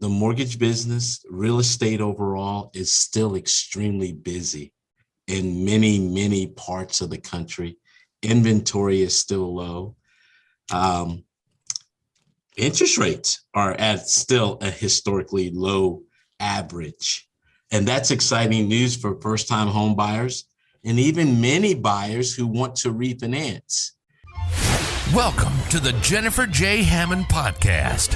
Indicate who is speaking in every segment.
Speaker 1: The mortgage business, real estate overall, is still extremely busy in many parts of the country. Inventory is still low. Interest rates are at still a historically low average. And that's exciting news for first-time home buyers and even many buyers who want to refinance.
Speaker 2: Welcome to the Jennifer J. Hammond Podcast.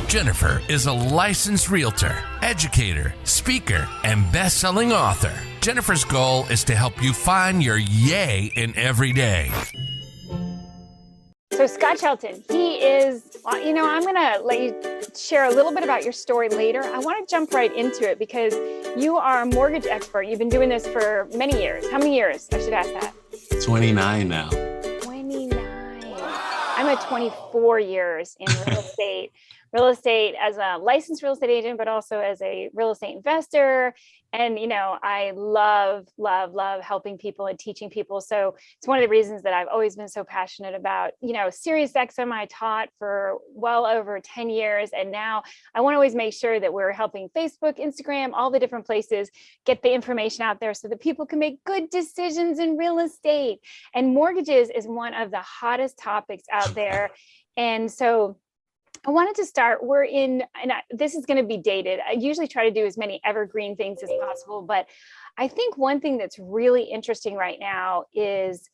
Speaker 2: Jennifer is a licensed realtor, educator, speaker, and best-selling author. Jennifer's goal is to help you find your yay in every day.
Speaker 3: So Scott Shelton, he is, I'm going to let you share a little bit about your story later. I want to jump right into it because you are a mortgage expert. You've been doing this for many years. How many years? I should ask that.
Speaker 1: 29 now.
Speaker 3: 29. I'm at 24 years in real estate. Real estate as a licensed real estate agent, but also as a real estate investor. And, I love helping people and teaching people. So it's one of the reasons that I've always been so passionate about, SiriusXM I taught for well over 10 years. And now I want to always make sure that we're helping Facebook, Instagram, all the different places get the information out there so that people can make good decisions in real estate. And mortgages is one of the hottest topics out there. And so I wanted to start, this is going to be dated. I usually try to do as many evergreen things as possible, but I think one thing that's really interesting right now is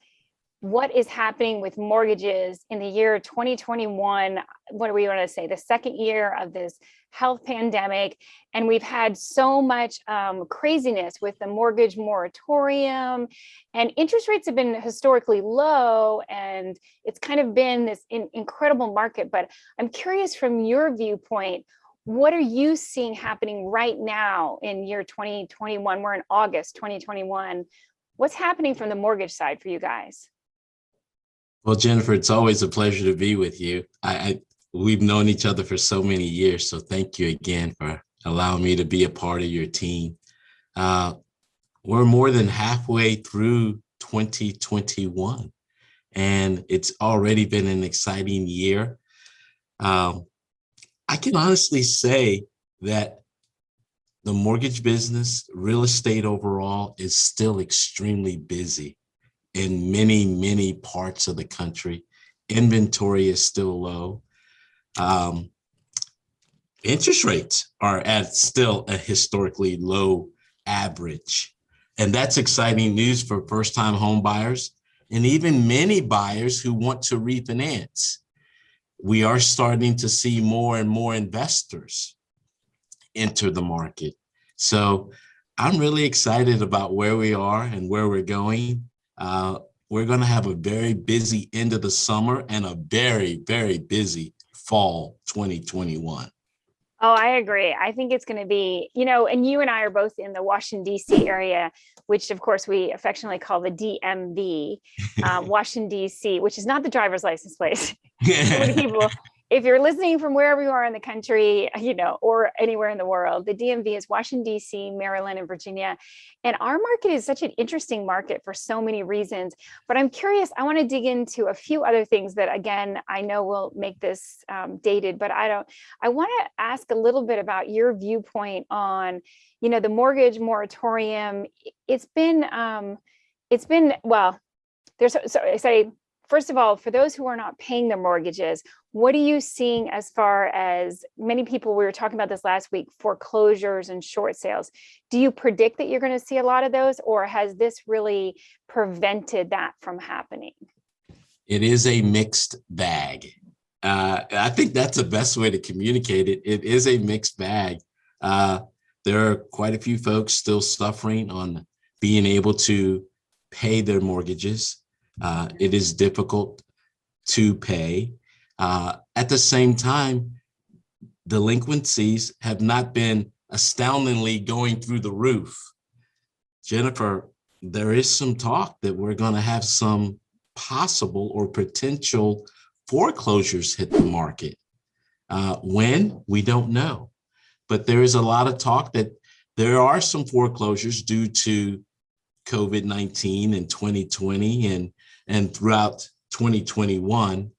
Speaker 3: what is happening with mortgages in the year 2021. What do we want to say? The second year of this health pandemic. And we've had so much craziness with the mortgage moratorium, and interest rates have been historically low, and it's kind of been this incredible market. But I'm curious from your viewpoint, what are you seeing happening right now in year 2021? We're in August 2021. What's happening from the mortgage side for you guys?
Speaker 1: Well, Jennifer, it's always a pleasure to be with you. We've known each other for so many years, so thank you again for allowing me to be a part of your team. We're more than halfway through 2021, and it's already been an exciting year. I can honestly say that the mortgage business, real estate overall, is still extremely busy in many parts of the country. Inventory is still low. Interest rates are at still a historically low average. And that's exciting news for first-time home buyers and even many buyers who want to refinance. We are starting to see more and more investors enter the market. So I'm really excited about where we are and where we're going. We're going to have a very busy end of the summer and a very busy fall 2021.
Speaker 3: Oh, I agree. I think it's going to be, and you and I are both in the Washington, D.C. area, which of course we affectionately call the DMV, Washington, D.C., which is not the driver's license plate. People, if you're listening from wherever you are in the country, or anywhere in the world, the DMV is Washington, D.C., Maryland, and Virginia. And our market is such an interesting market for so many reasons. But I'm curious, I want to dig into a few other things that, again, I know will make this dated, but I want to ask a little bit about your viewpoint on, the mortgage moratorium. First of all, for those who are not paying their mortgages, what are you seeing as far as many people, we were talking about this last week, foreclosures and short sales? Do you predict that you're going to see a lot of those, or has this really prevented that from happening?
Speaker 1: It is a mixed bag. I think that's the best way to communicate it. It is a mixed bag. There are quite a few folks still suffering on being able to pay their mortgages. It is difficult to pay. At the same time, delinquencies have not been astoundingly going through the roof. Jennifer, there is some talk that we're going to have some possible or potential foreclosures hit the market. When? We don't know. But there is a lot of talk that there are some foreclosures due to COVID-19 in 2020 and throughout 2021.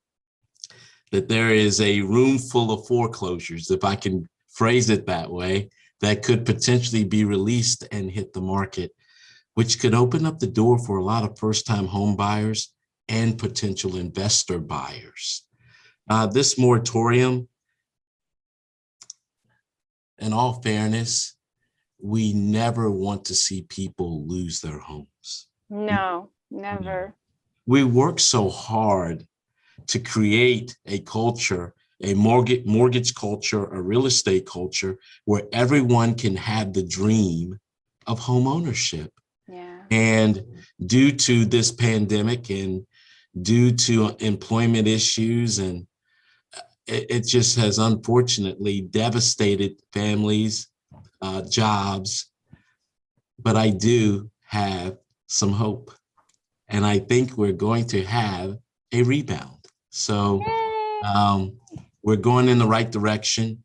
Speaker 1: that there is a room full of foreclosures, if I can phrase it that way, that could potentially be released and hit the market, which could open up the door for a lot of first-time home buyers and potential investor buyers. This moratorium, in all fairness, we never want to see people lose their homes.
Speaker 3: No, never.
Speaker 1: We work so hard to create a culture, a mortgage culture, a real estate culture, where everyone can have the dream of home ownership.
Speaker 3: Yeah.
Speaker 1: And due to this pandemic and due to employment issues, and it just has unfortunately devastated families, jobs, but I do have some hope. And I think we're going to have a rebound. So we're going in the right direction.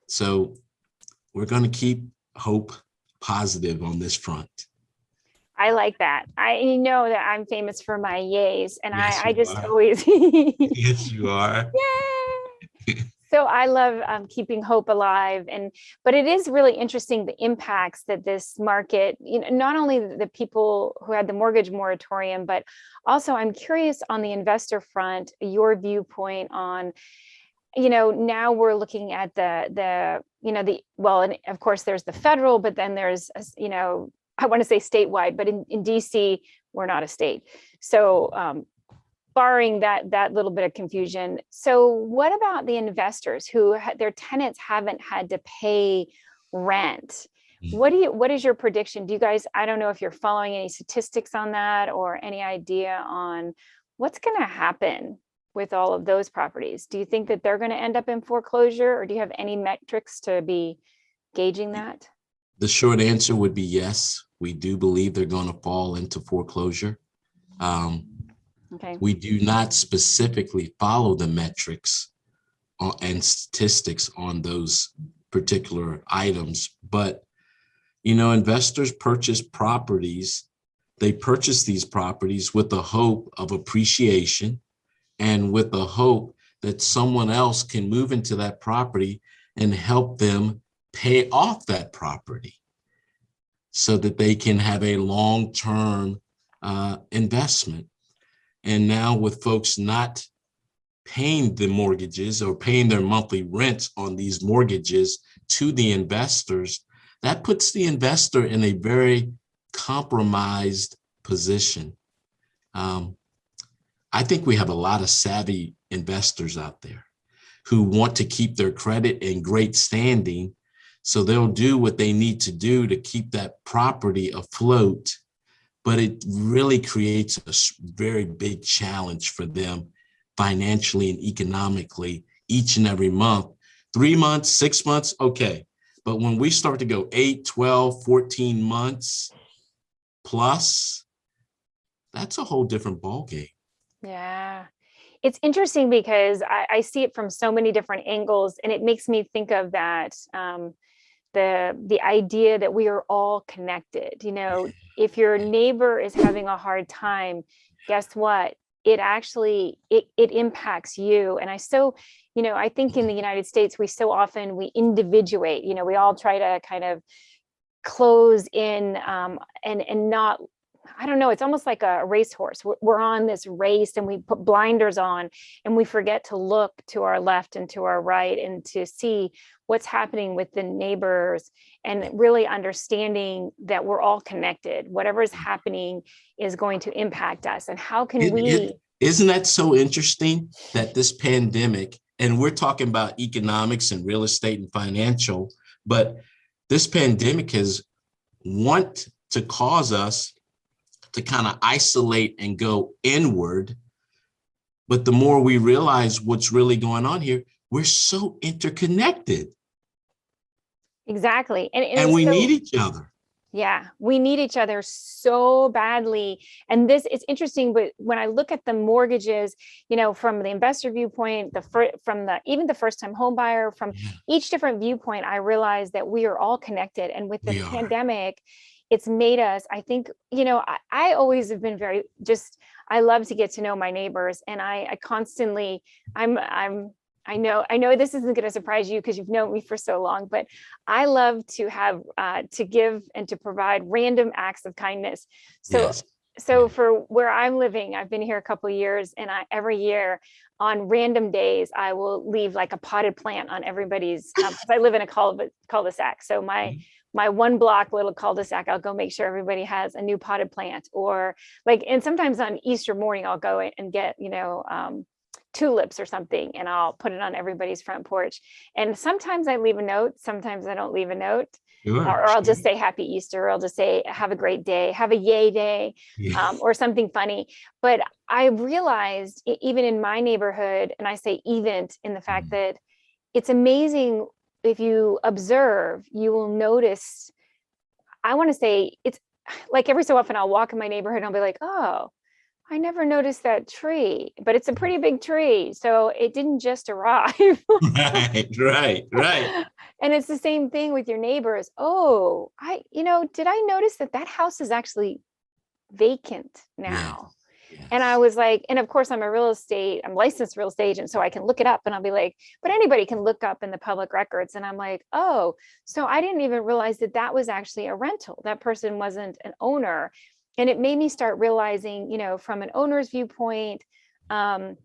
Speaker 1: So we're going to keep hope positive on this front.
Speaker 3: I like that. I know that I'm famous for my yays, and
Speaker 1: Yes,
Speaker 3: I just
Speaker 1: are.
Speaker 3: always
Speaker 1: Yes, you are.
Speaker 3: Yay! So I love keeping hope alive, but it is really interesting the impacts that this market, not only the people who had the mortgage moratorium, but also I'm curious on the investor front, your viewpoint on, now we're looking at well, and of course there's the federal, but then there's, I want to say statewide, but in DC, we're not a state. So barring that little bit of confusion. So what about the investors who their tenants haven't had to pay rent? What is your prediction? Do you guys, I don't know if you're following any statistics on that or any idea on what's going to happen with all of those properties? Do you think that they're going to end up in foreclosure, or do you have any metrics to be gauging that?
Speaker 1: The short answer would be yes. We do believe they're going to fall into foreclosure.
Speaker 3: Okay.
Speaker 1: We do not specifically follow the metrics and statistics on those particular items, but investors purchase properties. They purchase these properties with the hope of appreciation and with the hope that someone else can move into that property and help them pay off that property so that they can have a long-term investment. And now with folks not paying the mortgages or paying their monthly rents on these mortgages to the investors, that puts the investor in a very compromised position. I think we have a lot of savvy investors out there who want to keep their credit in great standing. So they'll do what they need to do to keep that property afloat. But it really creates a very big challenge for them financially and economically each and every month. 3 months, 6 months, okay. But when we start to go 8, 12, 14 months plus, that's a whole different ballgame.
Speaker 3: Yeah. It's interesting because I see it from so many different angles, and it makes me think of that, the idea that we are all connected. If your neighbor is having a hard time, guess what? It actually, it impacts you. And I think in the United States, we so often, we individuate, we all try to kind of close in and not, I don't know, it's almost like a racehorse. We're on this race and we put blinders on and we forget to look to our left and to our right and to see what's happening with the neighbors, and really understanding that we're all connected. Whatever is happening is going to impact us. And how can
Speaker 1: isn't that so interesting that this pandemic, and we're talking about economics and real estate and financial, but this pandemic has want to cause us to kind of isolate and go inward. But the more we realize what's really going on here, we're so interconnected.
Speaker 3: Exactly.
Speaker 1: And we need each other.
Speaker 3: Yeah, we need each other so badly. And it's interesting, but when I look at the mortgages, from the investor viewpoint, even the first time home buyer, from each different viewpoint, I realize that we are all connected. And with the pandemic, it's made us, I think, I always have been very I love to get to know my neighbors, and I constantly, I know this isn't going to surprise you because you've known me for so long, but I love to have to give and to provide random acts of kindness. So
Speaker 1: Yes.
Speaker 3: for where I'm living, I've been here a couple of years, and every year on random days, I will leave like a potted plant on everybody's, because I live in a cul-de-sac. So my one block little cul-de-sac, I'll go make sure everybody has a new potted plant, or and sometimes on Easter morning, I'll go and get, tulips or something, and I'll put it on everybody's front porch. And sometimes I leave a note, sometimes I don't leave a note.
Speaker 1: Sure,
Speaker 3: Or I'll just say happy Easter, or I'll just say have a great day, have a yay day, or something funny. But I realized even in my neighborhood, and I say even in the fact that it's amazing, if you observe, you will notice, I want to say, it's like every so often I'll walk in my neighborhood and I'll be like, oh, I never noticed that tree, but it's a pretty big tree. So it didn't just arrive.
Speaker 1: Right.
Speaker 3: And it's the same thing with your neighbors. Oh, did I notice that house is actually vacant now?
Speaker 1: Yes.
Speaker 3: And I was like, and of course I'm licensed real estate agent, so I can look it up, and I'll be like, but anybody can look up in the public records. And I'm like, oh, so I didn't even realize that was actually a rental. That person wasn't an owner. And it made me start realizing, from an owner's viewpoint, from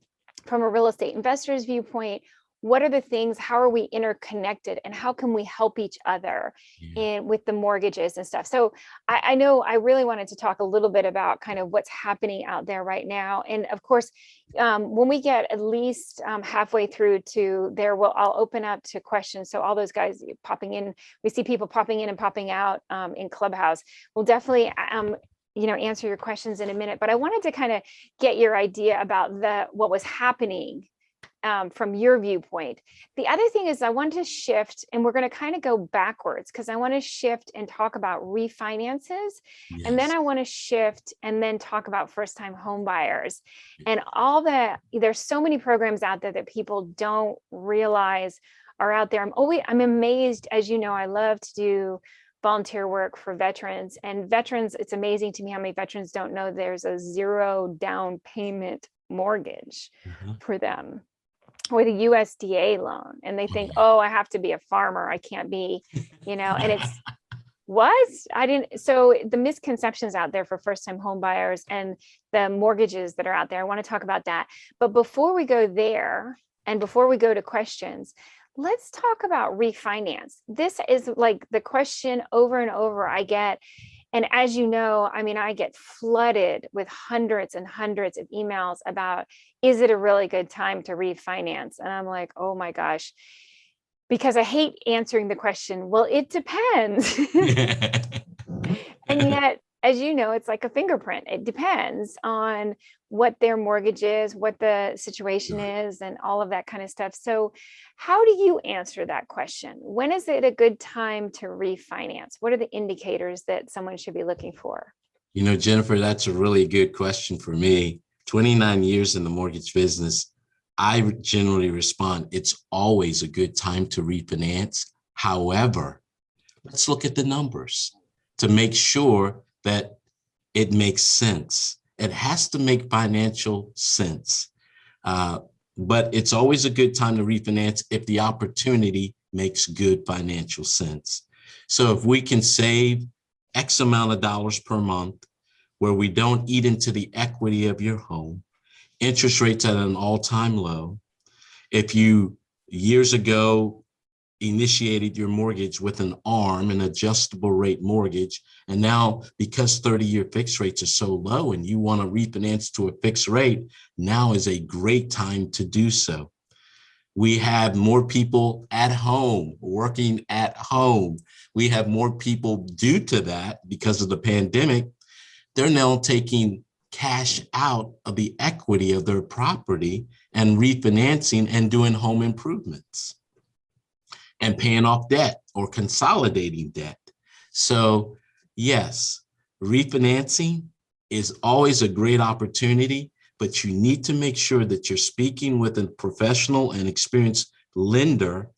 Speaker 3: a real estate investor's viewpoint, what are the things, how are we interconnected, and how can we help each other with the mortgages and stuff. So I know I really wanted to talk a little bit about kind of what's happening out there right now. And of course, when we get at least halfway through to there, I'll open up to questions. So all those guys popping in, we see people popping in and popping out in Clubhouse. We'll definitely answer your questions in a minute, but I wanted to kind of get your idea about what was happening from your viewpoint. The other thing is I want to shift, and we're going to kind of go backwards, because I want to shift and talk about refinances. And then I want to shift and then talk about first-time home buyers and all that. There's so many programs out there that people don't realize are out there. I'm amazed, as you know, I love to do volunteer work for veterans, and veterans, it's amazing to me how many veterans don't know there's a 0 down payment mortgage for them with a USDA loan. And they think, oh, I have to be a farmer, I can't be, and it's so the misconceptions out there for first-time home buyers and the mortgages that are out there, I want to talk about that. But before we go there, and before we go to questions, let's talk about refinance. This is like the question over and over I get. And as you know, I get flooded with hundreds and hundreds of emails about, is it a really good time to refinance? And I'm like, oh my gosh, because I hate answering the question, well, it depends. And yet, as you know, it's like a fingerprint. It depends on what their mortgage is, what the situation is, and all of that kind of stuff. So how do you answer that question? When is it a good time to refinance? What are the indicators that someone should be looking for?
Speaker 1: Jennifer, that's a really good question for me. 29 years in the mortgage business, I generally respond, it's always a good time to refinance. However, let's look at the numbers to make sure that it makes sense. It has to make financial sense. But it's always a good time to refinance if the opportunity makes good financial sense. So if we can save X amount of dollars per month, where we don't eat into the equity of your home, interest rates at an all-time low. If you years ago initiated your mortgage with an ARM, an adjustable rate mortgage, and now because 30-year fixed rates are so low and you want to refinance to a fixed rate, now is a great time to do so. We have more people at home, working at home. We have more people due to that because of the pandemic. They're now taking cash out of the equity of their property and refinancing and doing home improvements and paying off debt or consolidating debt. So yes, refinancing is always a great opportunity, but you need to make sure that you're speaking with a professional and experienced lender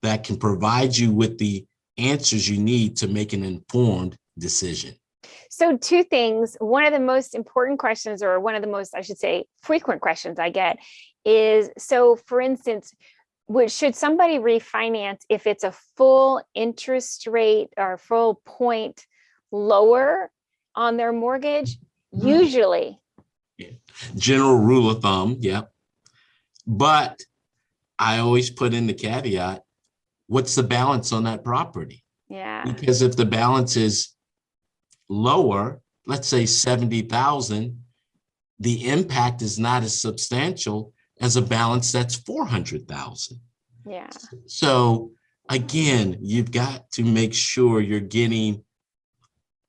Speaker 1: that can provide you with the answers you need to make an informed decision?
Speaker 3: So two things. One of the most important questions, or one of the most, I should say, frequent questions I get is, so for instance, should somebody refinance if it's a full interest rate or full point lower on their mortgage? Usually.
Speaker 1: Yeah. General rule of thumb, yeah. But I always put in the caveat, what's the balance on that property?
Speaker 3: Yeah.
Speaker 1: Because if the balance is lower, let's say 70,000, the impact is not as substantial as a balance that's 400,000.
Speaker 3: Yeah.
Speaker 1: So again, you've got to make sure you're getting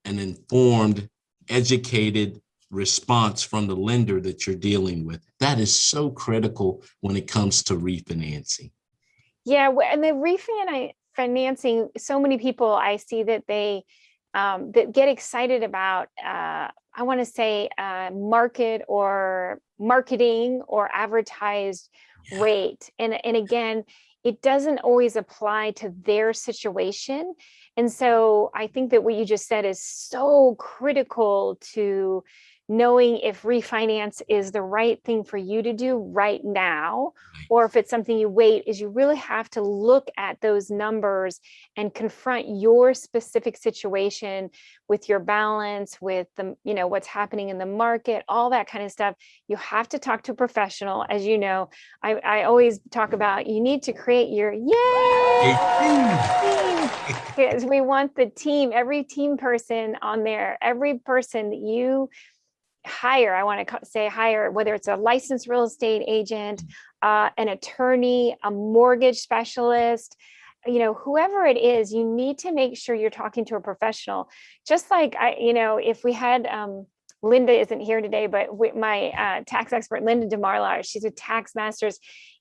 Speaker 1: an informed, educated response from the lender that you're dealing with. That is so critical when it comes to refinancing.
Speaker 3: Yeah, and the refinancing, so many people I see that they that get excited about, I want to say, market or marketing or advertised rate. And again, it doesn't always apply to their situation. And so I think that what you just said is so critical to knowing if refinance is the right thing for you to do right now, or if it's something you wait, is you really have to look at those numbers and confront your specific situation with your balance, with the, what's happening in the market, all that kind of stuff. You have to talk to a professional. As you know, I always talk about, you need to create your because we want the team, every team person on there, every person that you hire, I want to say hire, whether it's a licensed real estate agent, an attorney, a mortgage specialist, whoever it is, you need to make sure you're talking to a professional. Just like if we had, Linda isn't here today, but my tax expert, Linda DeMarlar, she's a tax master's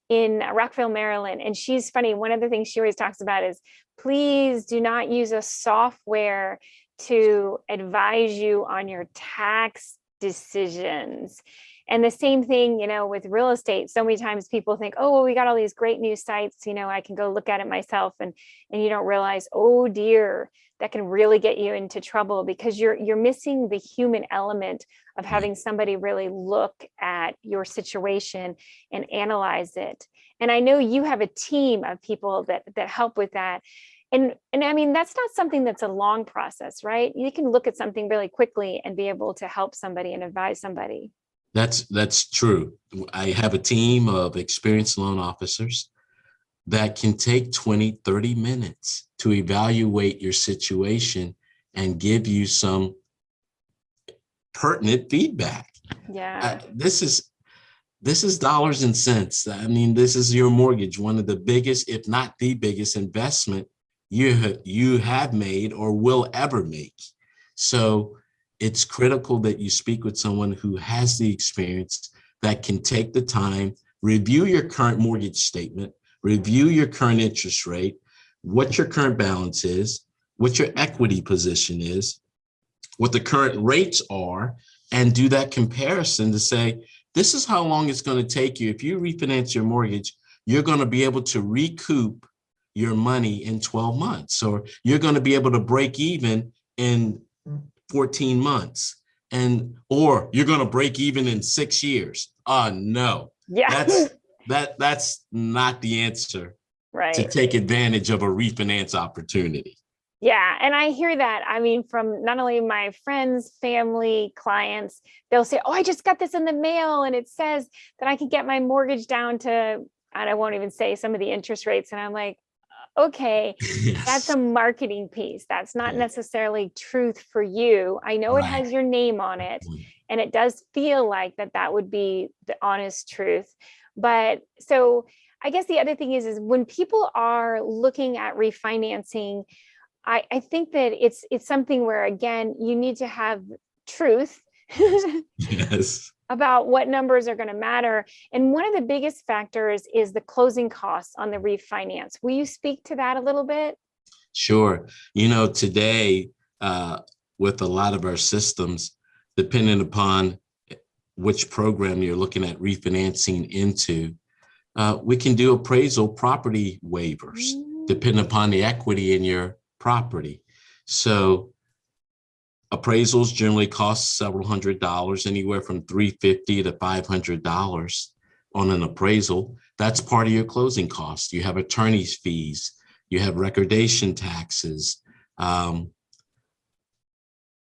Speaker 3: in Rockville, Maryland. And she's funny. One of the things she always talks about is, please do not use a software to advise you on your tax decisions. And the same thing, with real estate. So many times people think, oh, well, we got all these great new sites, I can go look at it myself. And you don't realize, oh dear, that can really get you into trouble, because you're missing the human element of having somebody really look at your situation and analyze it. And I know you have a team of people that help with that. And I mean, that's not something that's a long process, right? You can look at something really quickly and be able to help somebody and advise somebody.
Speaker 1: That's true. I have a team of experienced loan officers that can take 20, 30 minutes to evaluate your situation and give you some pertinent feedback.
Speaker 3: Yeah.
Speaker 1: This is dollars and cents. I mean, this is your mortgage, one of the biggest, if not the biggest investment you have made or will ever make. So it's critical that you speak with someone who has the experience, that can take the time, review your current mortgage statement, review your current interest rate, what your current balance is, what your equity position is, what the current rates are, and do that comparison to say, this is how long it's going to take you. If you refinance your mortgage, you're going to be able to recoup your money in 12 months, or you're going to be able to break even in 14 months, or you're going to break even in 6 years. No,
Speaker 3: yeah,
Speaker 1: that's not the answer.
Speaker 3: Right.
Speaker 1: To take advantage of a refinance opportunity.
Speaker 3: Yeah. And I hear that. I mean, from not only my friends, family, clients, they'll say, oh, I just got this in the mail and it says that I can get my mortgage down to, and I won't even say some of the interest rates. And I'm like, okay, yes. That's a marketing piece. That's not necessarily truth for you. I know it has your name on it, and it does feel like that would be the honest truth. But so I guess the other thing is when people are looking at refinancing, I think that it's something where, again, you need to have truth.
Speaker 1: Yes.
Speaker 3: About what numbers are going to matter. And one of the biggest factors is the closing costs on the refinance. Will you speak to that a little bit?
Speaker 1: Sure. Today, with a lot of our systems, depending upon which program you're looking at refinancing into, we can do appraisal property waivers, depending upon the equity in your property. So Appraisals generally cost several $100s, anywhere from $350 to $500 on an appraisal. That's part of your closing costs. You have attorney's fees, you have recordation taxes.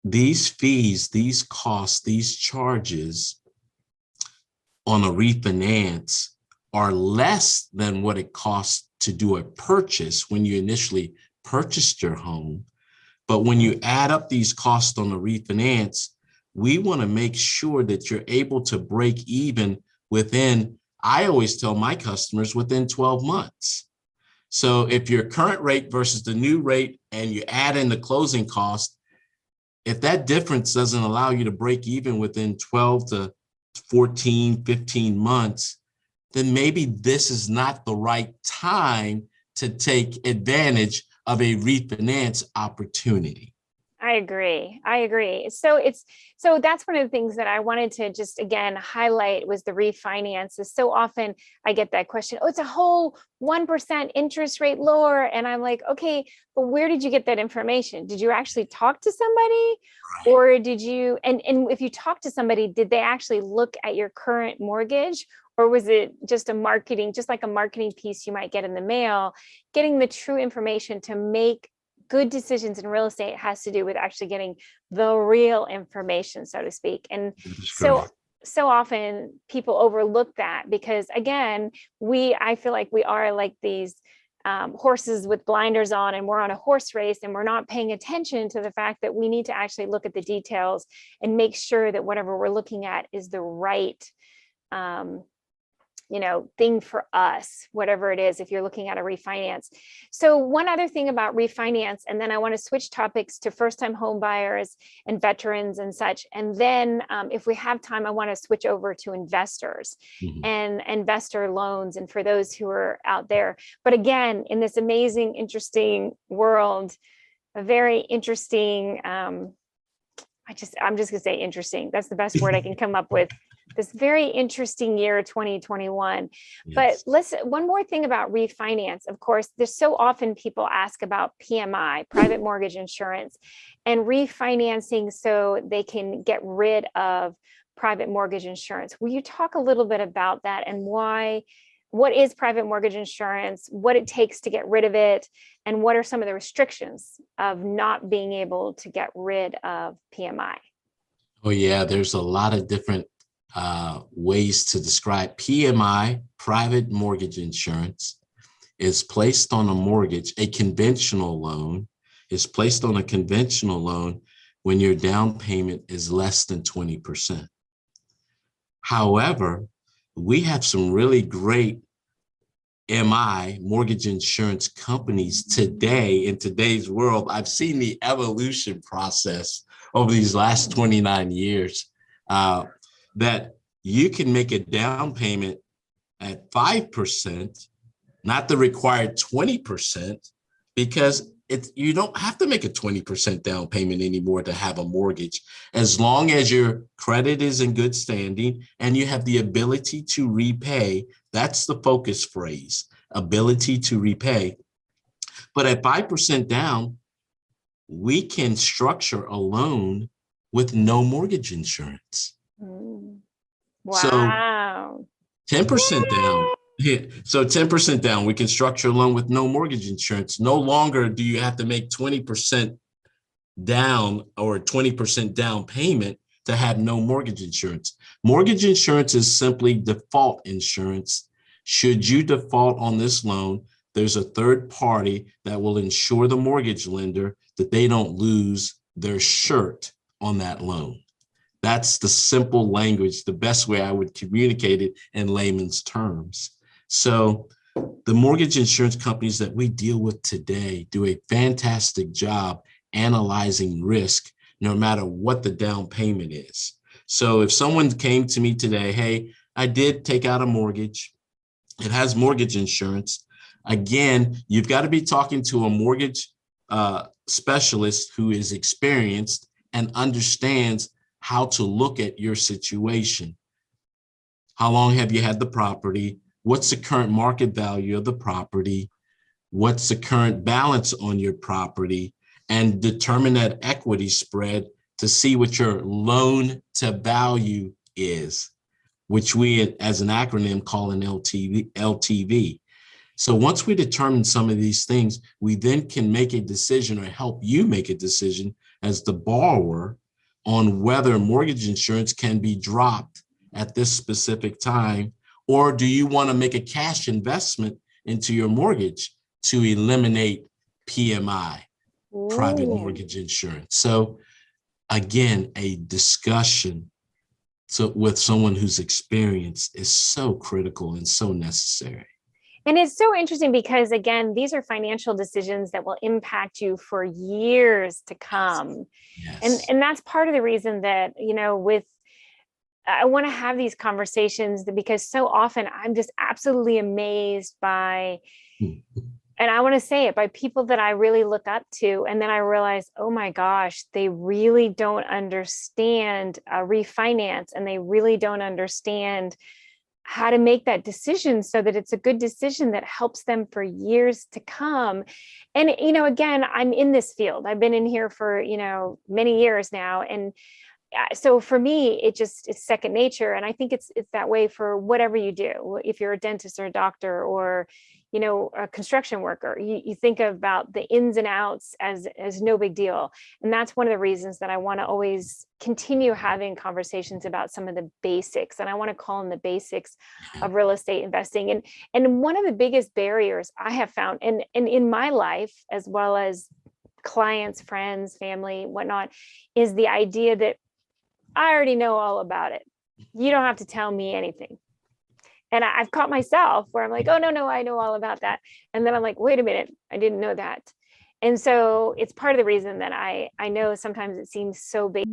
Speaker 1: These fees, these costs, these charges on a refinance are less than what it costs to do a purchase when you initially purchased your home. But when you add up these costs on a refinance, we want to make sure that you're able to break even within, I always tell my customers, within 12 months. So if your current rate versus the new rate and you add in the closing cost, if that difference doesn't allow you to break even within 12 to 14, 15 months, then maybe this is not the right time to take advantage of a refinance opportunity.
Speaker 3: I agree. So that's one of the things that I wanted to just again highlight was the refinances. So often I get that question, oh, it's a whole 1% interest rate lower. And I'm like, okay, but where did you get that information? Did you actually talk to somebody? Or did you, and if you talk to somebody, did they actually look at your current mortgage? Or was it just just like a marketing piece you might get in the mail? Getting the true information to make good decisions in real estate has to do with actually getting the real information, so to speak. And so often people overlook that because again, I feel like we are like these horses with blinders on, and we're on a horse race and we're not paying attention to the fact that we need to actually look at the details and make sure that whatever we're looking at is the right thing for us, whatever it is, if you're looking at a refinance. So one other thing about refinance, and then I want to switch topics to first-time home buyers and veterans and such. And then if we have time, I want to switch over to investors and investor loans. And for those who are out there, but again, in this amazing, interesting world, a very interesting, I'm just going to say interesting. That's the best word I can come up with. This very interesting year, 2021. Yes. But listen, one more thing about refinance. Of course, there's so often people ask about PMI, private mortgage insurance, and refinancing so they can get rid of private mortgage insurance. Will you talk a little bit about that and what is private mortgage insurance, what it takes to get rid of it, and what are some of the restrictions of not being able to get rid of PMI?
Speaker 1: Oh yeah, there's a lot of different ways to describe PMI. Private mortgage insurance is placed on a mortgage. A conventional loan is placed on a conventional loan when your down payment is less than 20%. However, we have some really great mortgage insurance companies today. In today's world, I've seen the evolution process over these last 29 years. That you can make a down payment at 5%, not the required 20%, because you don't have to make a 20% down payment anymore to have a mortgage, as long as your credit is in good standing and you have the ability to repay. That's the focus phrase, ability to repay. But at 5% down, we can structure a loan with no mortgage insurance.
Speaker 3: Wow.
Speaker 1: So 10% down. So 10% down, we can structure a loan with no mortgage insurance. No longer do you have to make 20% down or 20% down payment to have no mortgage insurance. Mortgage insurance is simply default insurance. Should you default on this loan, there's a third party that will ensure the mortgage lender that they don't lose their shirt on that loan. That's the simple language, the best way I would communicate it in layman's terms. So the mortgage insurance companies that we deal with today do a fantastic job analyzing risk, no matter what the down payment is. So if someone came to me today, hey, I did take out a mortgage, it has mortgage insurance. Again, you've got to be talking to a mortgage specialist who is experienced and understands how to look at your situation. How long have you had the property? What's the current market value of the property? What's the current balance on your property? And determine that equity spread to see what your loan to value is, which we as an acronym call an LTV. So once we determine some of these things, we then can make a decision or help you make a decision as the borrower on whether mortgage insurance can be dropped at this specific time, or do you want to make a cash investment into your mortgage to eliminate PMI, private mortgage insurance. So again, a discussion with someone who's experienced is so critical and so necessary.
Speaker 3: And it's so interesting because, again, these are financial decisions that will impact you for years to come.
Speaker 1: Yes.
Speaker 3: And that's part of the reason that, I want to have these conversations, because so often I'm just absolutely amazed by, and I want to say it, by people that I really look up to. And then I realize, oh my gosh, they really don't understand refinance, and they really don't understand how to make that decision so that it's a good decision that helps them for years to come. And, again, I'm in this field. I've been in here for, many years now. And so for me, it's second nature. And I think it's that way for whatever you do. If you're a dentist or a doctor or, a construction worker, you think about the ins and outs as no big deal. And that's one of the reasons that I want to always continue having conversations about some of the basics. And I want to call them the basics of real estate investing. And one of the biggest barriers I have found, and in my life, as well as clients, friends, family, whatnot, is the idea that I already know all about it. You don't have to tell me anything. And I've caught myself where I'm like, oh, no, I know all about that. And then I'm like, wait a minute, I didn't know that. And so it's part of the reason that I know sometimes it seems so big.